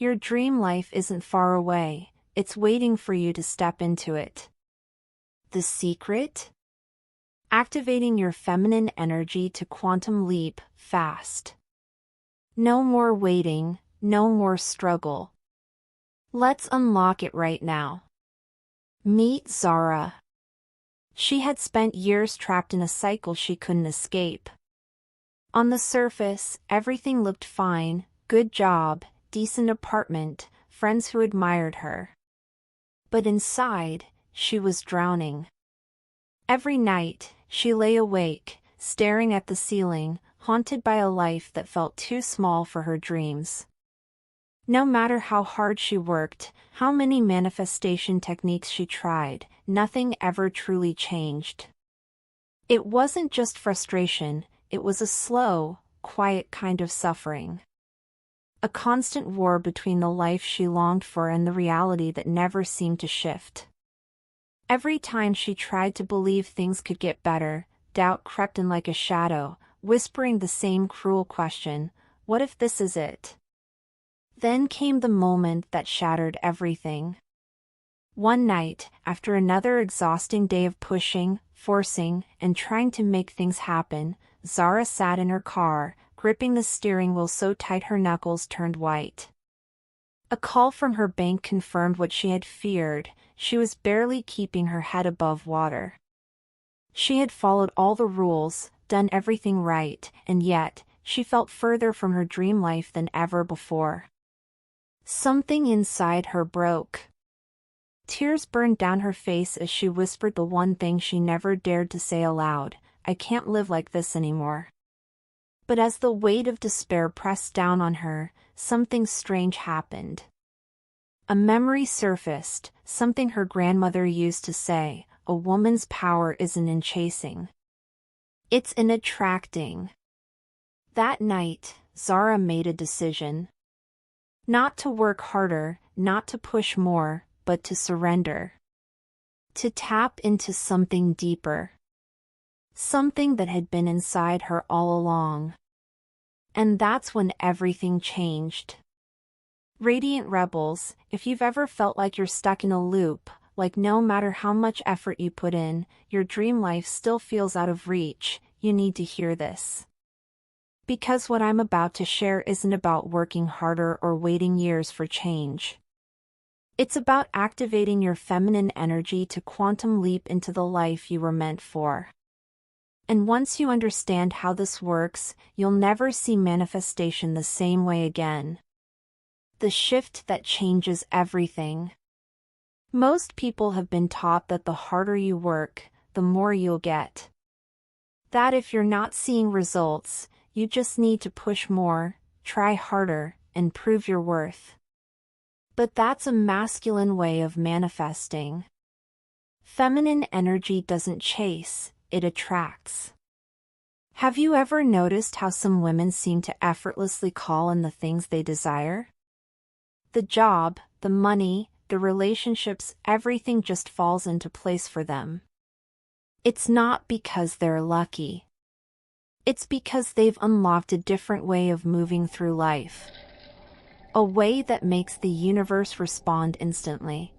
Your dream life isn't far away, it's waiting for you to step into it. The secret? Activating your feminine energy to quantum leap fast. No more waiting, no more struggle. Let's unlock it right now. Meet Zara. She had spent years trapped in a cycle she couldn't escape. On the surface, everything looked fine: good job, decent apartment, friends who admired her. But inside, she was drowning. Every night, she lay awake, staring at the ceiling, haunted by a life that felt too small for her dreams. No matter how hard she worked, how many manifestation techniques she tried, nothing ever truly changed. It wasn't just frustration, it was a slow, quiet kind of suffering. A constant war between the life she longed for and the reality that never seemed to shift. Every time she tried to believe things could get better, doubt crept in like a shadow, whispering the same cruel question: what if this is it? Then came the moment that shattered everything. One night, after another exhausting day of pushing, forcing, and trying to make things happen, Zara sat in her car, gripping the steering wheel so tight her knuckles turned white. A call from her bank confirmed what she had feared: she was barely keeping her head above water. She had followed all the rules, done everything right, and yet, she felt further from her dream life than ever before. Something inside her broke. Tears burned down her face as she whispered the one thing she never dared to say aloud: I can't live like this anymore. But as the weight of despair pressed down on her, something strange happened. A memory surfaced, something her grandmother used to say: a woman's power isn't in chasing. It's in attracting. That night, Zara made a decision. Not to work harder, not to push more, but to surrender. To tap into something deeper. Something that had been inside her all along. And that's when everything changed. Radiant Rebels, if you've ever felt like you're stuck in a loop, like no matter how much effort you put in, your dream life still feels out of reach, you need to hear this. Because what I'm about to share isn't about working harder or waiting years for change. It's about activating your feminine energy to quantum leap into the life you were meant for. And once you understand how this works, you'll never see manifestation the same way again. The shift that changes everything. Most people have been taught that the harder you work, the more you'll get. That if you're not seeing results, you just need to push more, try harder, and prove your worth. But that's a masculine way of manifesting. Feminine energy doesn't chase, it attracts. Have you ever noticed how some women seem to effortlessly call in the things they desire? The job, the money, the relationships, everything just falls into place for them. It's not because they're lucky. It's because they've unlocked a different way of moving through life. A way that makes the universe respond instantly.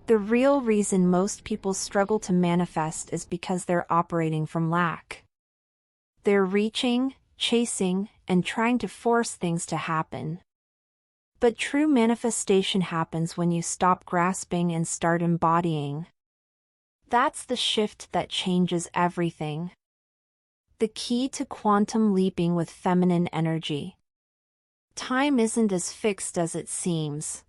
The real reason most people struggle to manifest is because they're operating from lack. They're reaching, chasing, and trying to force things to happen. But true manifestation happens when you stop grasping and start embodying. That's the shift that changes everything. The key to quantum leaping with feminine energy. Time isn't as fixed as it seems.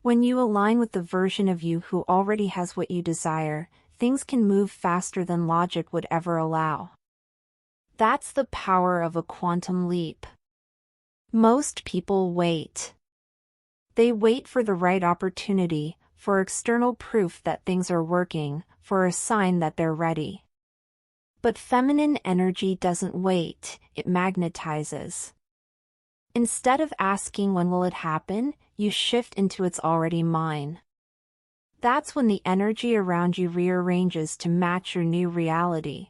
When you align with the version of you who already has what you desire, things can move faster than logic would ever allow. That's the power of a quantum leap. Most people wait. They wait for the right opportunity, for external proof that things are working, for a sign that they're ready. But feminine energy doesn't wait, it magnetizes. Instead of asking when will it happen, you shift into it's already mine. That's when the energy around you rearranges to match your new reality.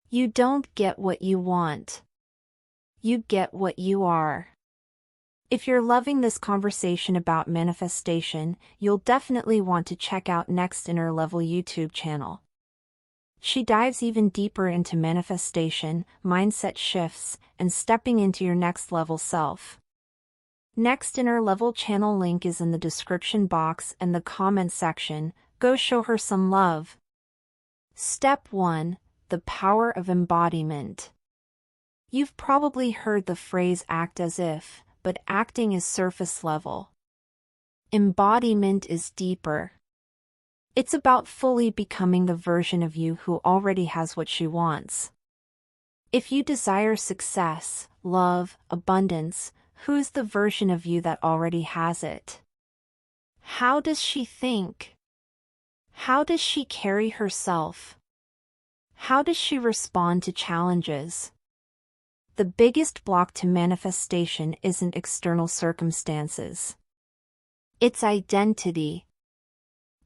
You don't get what you want. You get what you are. If you're loving this conversation about manifestation, you'll definitely want to check out Next Inner Level YouTube channel. She dives even deeper into manifestation, mindset shifts, and stepping into your next level self. Next Inner Level channel link is in the description box and the comment section. Go show her some love. Step 1. The power of embodiment. You've probably heard the phrase act as if, but acting is surface level. Embodiment is deeper. It's about fully becoming the version of you who already has what she wants. If you desire success, love, abundance, who's the version of you that already has it? How does she think? How does she carry herself? How does she respond to challenges? The biggest block to manifestation isn't external circumstances. It's identity.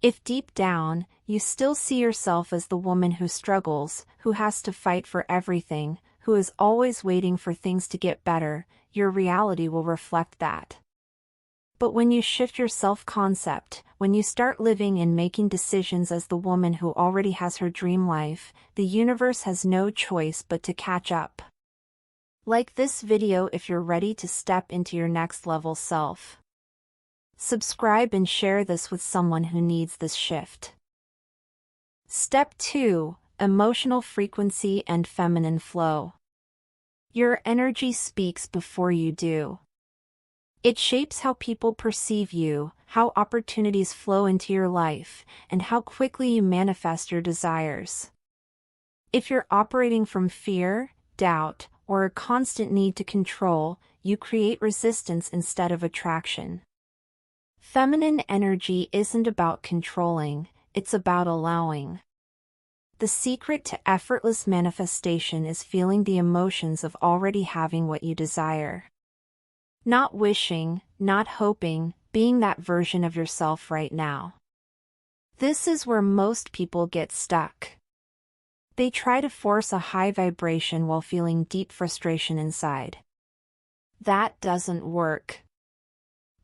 If deep down, you still see yourself as the woman who struggles, who has to fight for everything, who is always waiting for things to get better, your reality will reflect that. But when you shift your self-concept, when you start living and making decisions as the woman who already has her dream life, the universe has no choice but to catch up. Like this video if you're ready to step into your next level self. Subscribe and share this with someone who needs this shift. Step 2. Emotional frequency and feminine flow. Your energy speaks before you do. It shapes how people perceive you, how opportunities flow into your life, and how quickly you manifest your desires. If you're operating from fear, doubt, or a constant need to control, you create resistance instead of attraction. Feminine energy isn't about controlling, it's about allowing. The secret to effortless manifestation is feeling the emotions of already having what you desire. Not wishing, not hoping, being that version of yourself right now. This is where most people get stuck. They try to force a high vibration while feeling deep frustration inside. That doesn't work.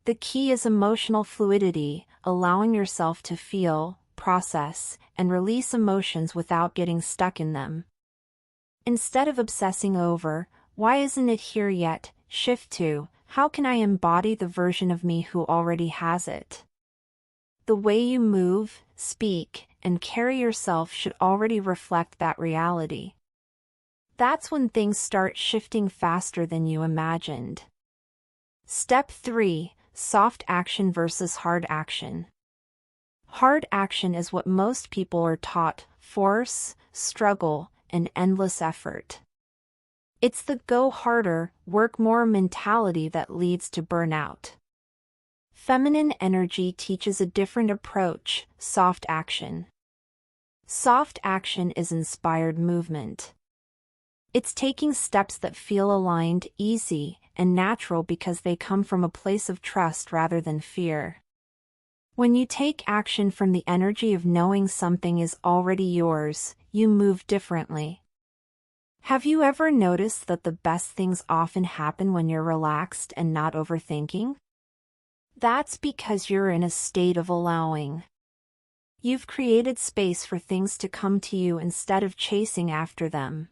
The key is emotional fluidity, allowing yourself to feel, process, and release emotions without getting stuck in them. Instead of obsessing over, why isn't it here yet, shift to, how can I embody the version of me who already has it? The way you move, speak, and carry yourself should already reflect that reality. That's when things start shifting faster than you imagined. Step 3. Soft action versus hard action. Hard action is what most people are taught: force, struggle, and endless effort. It's the go harder, work more mentality that leads to burnout. Feminine energy teaches a different approach: soft action. Soft action is inspired movement. It's taking steps that feel aligned, easy, and natural because they come from a place of trust rather than fear. When you take action from the energy of knowing something is already yours, you move differently. Have you ever noticed that the best things often happen when you're relaxed and not overthinking? That's because you're in a state of allowing. You've created space for things to come to you instead of chasing after them.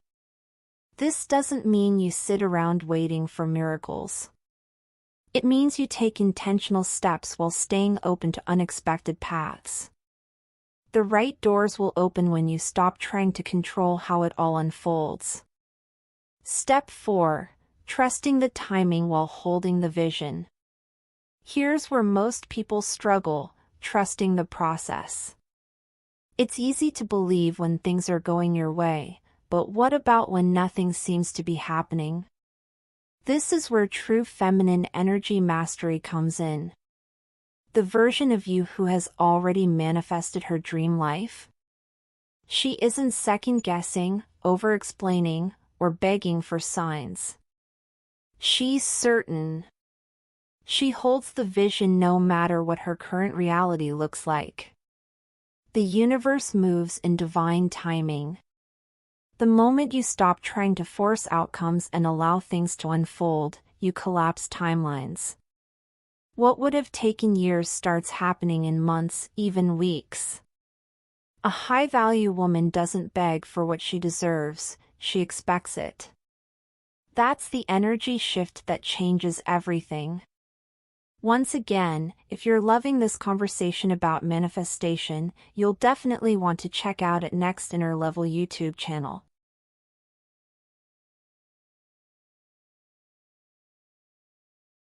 This doesn't mean you sit around waiting for miracles. It means you take intentional steps while staying open to unexpected paths. The right doors will open when you stop trying to control how it all unfolds. Step 4. Trusting the timing while holding the vision. Here's where most people struggle: trusting the process. It's easy to believe when things are going your way, but what about when nothing seems to be happening? This is where true feminine energy mastery comes in. The version of you who has already manifested her dream life. She isn't second-guessing, over-explaining, or begging for signs. She's certain. She holds the vision no matter what her current reality looks like. The universe moves in divine timing. The moment you stop trying to force outcomes and allow things to unfold, you collapse timelines. What would have taken years starts happening in months, even weeks. A high-value woman doesn't beg for what she deserves, she expects it. That's the energy shift that changes everything. Once again, if you're loving this conversation about manifestation, you'll definitely want to check out at Next Inner Level YouTube channel.